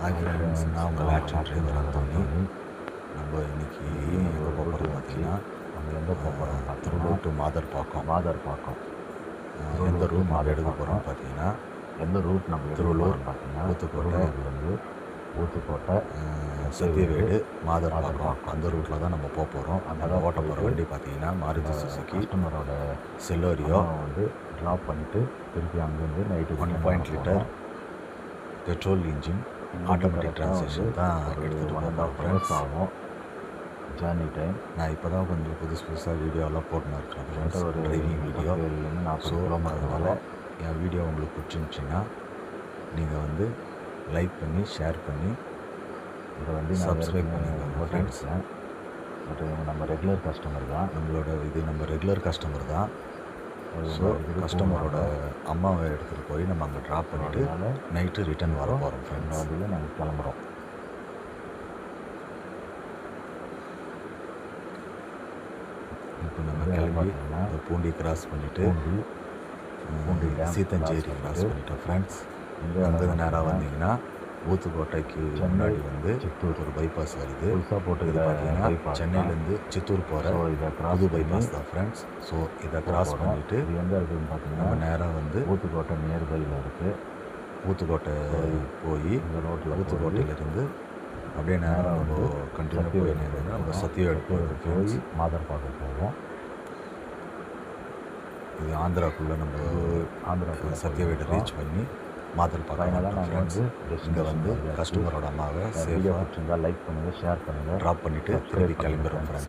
Hi friends, நான் உங்கள் action driver Anthony. நம்ம இன்னைக்கு எங்கே போக போகிறோம் பார்த்தீங்கன்னா, நம்ம எங்கே போக போகிறோம் திருவள்ளூர் டு மாதர்பாக்கம். எந்த ரூட் நம்ம எடுக்க போகிறோம் பார்த்தீங்கன்னா, எந்த ரூட் நம்ம திருவள்ளூர், பார்த்தீங்கன்னா ஊத்துக்கோட்டை, ஊத்துக்கோட்டை, சத்தியவேடு, மாதர்பாக்கம் அந்த ரூட்டில் தான் நம்ம போக போகிறோம். நம்ம ஓட்ட போகிற வண்டி பார்த்தீங்கன்னா மாருதி சுசுகி கஸ்டமரோட செல்லோரியோ வந்து ட்ராப் பண்ணிவிட்டு திருப்பி அங்கேருந்து night 1.0 litre petrol engine automatic transmission தான் எடுத்துகிட்டு போகிறோம் ஃப்ரெண்ட்ஸ். ஆகும் ஜேர்னி டைம். நான் இப்போ தான் கொஞ்சம் புதுசாக வீடியோலாம் போட்டுன்னு இருக்கிறேன் ஃப்ரெண்ட்ஸ், ஒரு டிரைவிங் வீடியோ. 40 ஸோ கிலோமீட்டர் அதனால் என் வீடியோ உங்களுக்கு பிடிச்சிருந்துச்சின்னா நீங்கள் வந்து லைக் பண்ணி ஷேர் பண்ணி இதை வந்து சப்ஸ்கிரைப் பண்ணிக்கோங்க ஃப்ரெண்ட்ஸ். பட் இவங்க நம்ம ரெகுலர் கஸ்டமர் தான், நம்ம ரெகுலர் கஸ்டமர் தான். ஸோ கஸ்டமரோட அம்மாவை எடுத்துகிட்டு போய் நம்ம அங்கே ட்ராப் பண்ணிவிட்டு நைட்டு ரிட்டர்ன் வர போகிறோம் ஃப்ரெண்ட்ஸ். வண்டியில் நாங்கள் கிளம்புறோம். இப்போ நம்ம கிளம்பி இந்த பூண்டி கிராஸ் பண்ணிவிட்டு பூண்டி சீத்தஞ்சேரி கிராஸ் பண்ணிட்டோம் ஃப்ரெண்ட்ஸ். அங்கேருந்து நேராக வந்தீங்கன்னா ஊத்துக்கோட்டைக்கு முன்னாடி வந்து சித்தூர் ஒரு பைபாஸ் வருது. புதுசாக போட்டு இது பார்த்தீங்கன்னா சென்னையிலேருந்து சித்தூர் போகிற புது பைபாஸ் தான் ஃப்ரெண்ட்ஸ். ஸோ இதை கிராஸ் பண்ணிவிட்டு இது எங்கே இருக்குதுன்னு பார்த்தீங்கன்னா நம்ம நேராக வந்து ஊத்துக்கோட்டை நியர்பையில் இருக்குது. ஊத்துக்கோட்டை போய் இந்த ரோட்டில் ஊத்துக்கோட்டையிலேருந்து அப்படியே நேராக நம்ம கண்டினியூ போய் நம்ம சத்தியவேடு போய் மாதர்பாக்கம் போவோம். இது ஆந்திராக்குள்ளே நம்ம சத்தியவேடு ரீச் பண்ணி மாதர்பாக்கம் நாங்கள் வந்து இங்கே வந்து கஸ்டமரோட அம்மாவை வீடியோ பிடிச்சிருந்தா லைக் பண்ணுங்கள், ஷேர் பண்ணுங்கள், ட்ராப் பண்ணிவிட்டு திருப்பி கிளம்பிடுறோம் ஃப்ரெண்ட்ஸ்.